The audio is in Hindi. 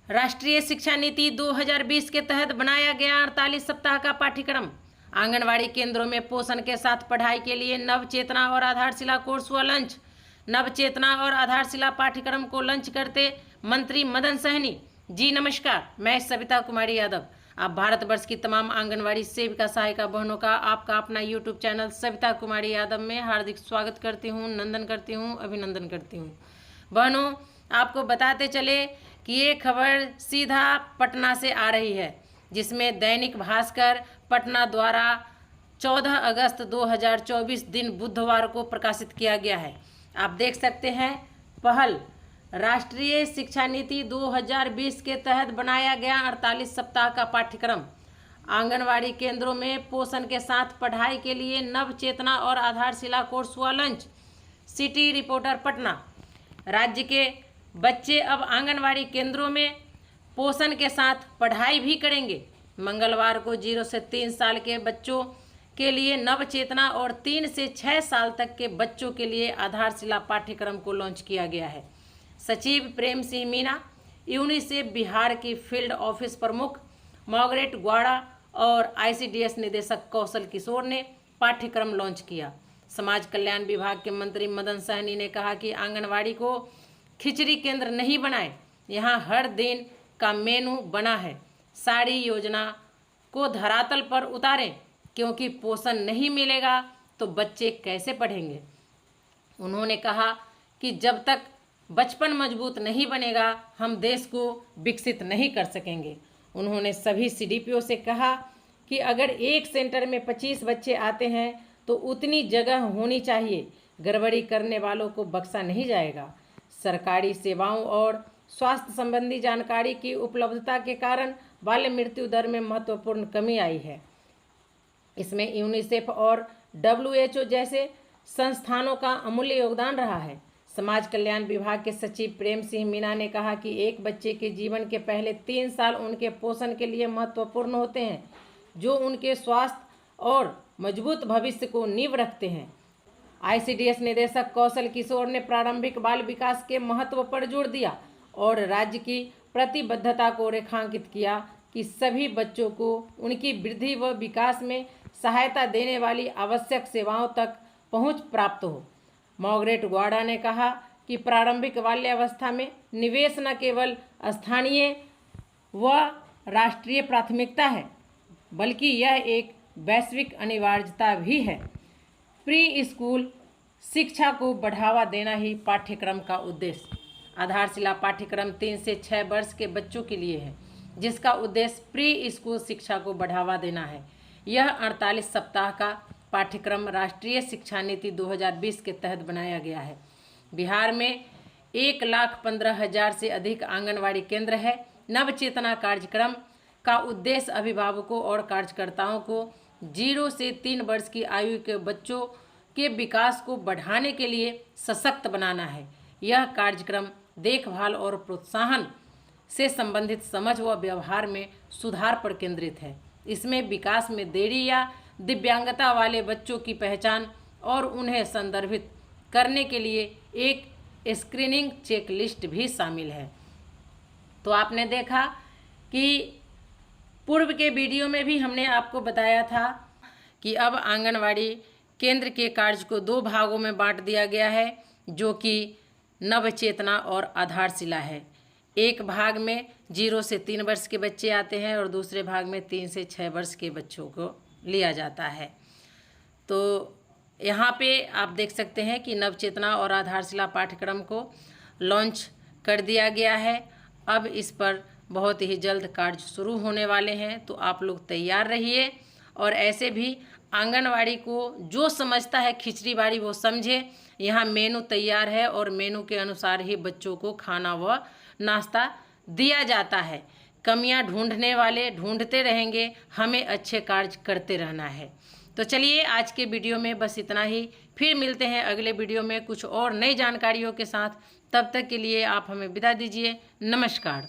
राष्ट्रीय शिक्षा नीति 2020 के तहत बनाया गया 48 सप्ताह का पाठ्यक्रम। आंगनवाड़ी केंद्रों में पोषण के साथ पढ़ाई के लिए नव चेतना और आधारशिला कोर्स व लंच। नव चेतना और आधारशिला पाठ्यक्रम को लंच करते मंत्री मदन सहनी जी। नमस्कार, मैं सविता कुमारी यादव। आप भारतवर्ष की तमाम आंगनवाड़ी सेविका सहायिका बहनों का आपका अपना यूट्यूब चैनल सविता कुमारी यादव में हार्दिक स्वागत करती हूँ, नंदन करती हूँ, अभिनंदन करती हूँ। बहनों, आपको बताते चले कि ये खबर सीधा पटना से आ रही है, जिसमें दैनिक भास्कर पटना द्वारा 14 अगस्त 2024 दिन बुधवार को प्रकाशित किया गया है। आप देख सकते हैं, पहल राष्ट्रीय शिक्षा नीति 2020 के तहत बनाया गया 48 सप्ताह का पाठ्यक्रम। आंगनवाड़ी केंद्रों में पोषण के साथ पढ़ाई के लिए नव चेतना और आधारशिला कोर्स व लंच। City reporter Patna. राज्य के बच्चे अब आंगनवाड़ी केंद्रों में पोषण के साथ पढ़ाई भी करेंगे। मंगलवार को 0 से 3 साल के बच्चों के लिए नव चेतना और 3 से 6 साल तक के बच्चों के लिए आधारशिला पाठ्यक्रम को लॉन्च किया गया है। सचिव प्रेम सिंह मीना, यूनिसेफ बिहार की फील्ड ऑफिस प्रमुख मार्गरेट ग्वाड़ा और ICDS निदेशक कौशल किशोर ने पाठ्यक्रम लॉन्च किया। समाज कल्याण विभाग के मंत्री मदन सहनी ने कहा कि आंगनवाड़ी को खिचड़ी केंद्र नहीं बनाए, यहाँ हर दिन का मेनू बना है। सारी योजना को धरातल पर उतारें, क्योंकि पोषण नहीं मिलेगा तो बच्चे कैसे पढ़ेंगे। उन्होंने कहा कि जब तक बचपन मजबूत नहीं बनेगा, हम देश को विकसित नहीं कर सकेंगे। उन्होंने सभी CDPO से कहा कि अगर एक सेंटर में 25 बच्चे आते हैं तो उतनी जगह होनी चाहिए। गड़बड़ी करने वालों को बख्शा नहीं जाएगा। सरकारी सेवाओं और स्वास्थ्य संबंधी जानकारी की उपलब्धता के कारण बाल मृत्यु दर में महत्वपूर्ण कमी आई है। इसमें यूनिसेफ और WHO जैसे संस्थानों का अमूल्य योगदान रहा है। समाज कल्याण विभाग के सचिव प्रेम सिंह मीना ने कहा कि एक बच्चे के जीवन के पहले 3 साल उनके पोषण के लिए महत्वपूर्ण होते हैं, जो उनके स्वास्थ्य और मजबूत भविष्य को नींव रखते हैं। ICDS निदेशक कौशल किशोर ने प्रारंभिक बाल विकास के महत्व पर जोर दिया और राज्य की प्रतिबद्धता को रेखांकित किया कि सभी बच्चों को उनकी वृद्धि व विकास में सहायता देने वाली आवश्यक सेवाओं तक पहुंच प्राप्त हो। मार्गरेट ग्वाड़ा ने कहा कि प्रारंभिक बाल्यावस्था में निवेश न केवल स्थानीय व राष्ट्रीय प्राथमिकता है, बल्कि यह एक वैश्विक अनिवार्यता भी है। प्री स्कूल शिक्षा को बढ़ावा देना ही पाठ्यक्रम का उद्देश्य। आधारशिला पाठ्यक्रम 3 से 6 वर्ष के बच्चों के लिए है, जिसका उद्देश्य प्री स्कूल शिक्षा को बढ़ावा देना है। यह 48 सप्ताह का पाठ्यक्रम राष्ट्रीय शिक्षा नीति 2020 के तहत बनाया गया है। बिहार में 1,15,000 से अधिक आंगनवाड़ी केंद्र है। नव चेतना कार्यक्रम का उद्देश्य अभिभावकों और कार्यकर्ताओं को 0 से 3 वर्ष की आयु के बच्चों के विकास को बढ़ाने के लिए सशक्त बनाना है। यह कार्यक्रम देखभाल और प्रोत्साहन से संबंधित समझ व व्यवहार में सुधार पर केंद्रित है। इसमें विकास में देरी या दिव्यांगता वाले बच्चों की पहचान और उन्हें संदर्भित करने के लिए एक स्क्रीनिंग चेकलिस्ट भी शामिल है। तो आपने देखा कि पूर्व के वीडियो में भी हमने आपको बताया था कि अब आंगनवाड़ी केंद्र के कार्य को 2 भागों में बांट दिया गया है, जो कि नव चेतना और आधारशिला है। एक भाग में 0 से 3 वर्ष के बच्चे आते हैं और दूसरे भाग में 3 से 6 वर्ष के बच्चों को लिया जाता है। तो यहाँ पे आप देख सकते हैं कि नव चेतना और आधारशिला पाठ्यक्रम को लॉन्च कर दिया गया है। अब इस पर बहुत ही जल्द कार्य शुरू होने वाले हैं, तो आप लोग तैयार रहिए। और ऐसे भी आंगनवाड़ी को जो समझता है खिचड़ी बाड़ी वो समझे। यहाँ मेनू तैयार है और मेनू के अनुसार ही बच्चों को खाना व नाश्ता दिया जाता है। कमियां ढूंढने वाले ढूंढते रहेंगे, हमें अच्छे कार्य करते रहना है। तो चलिए, आज के वीडियो में बस इतना ही। फिर मिलते हैं अगले वीडियो में कुछ और नई जानकारियों के साथ। तब तक के लिए आप हमें विदा दीजिए। नमस्कार।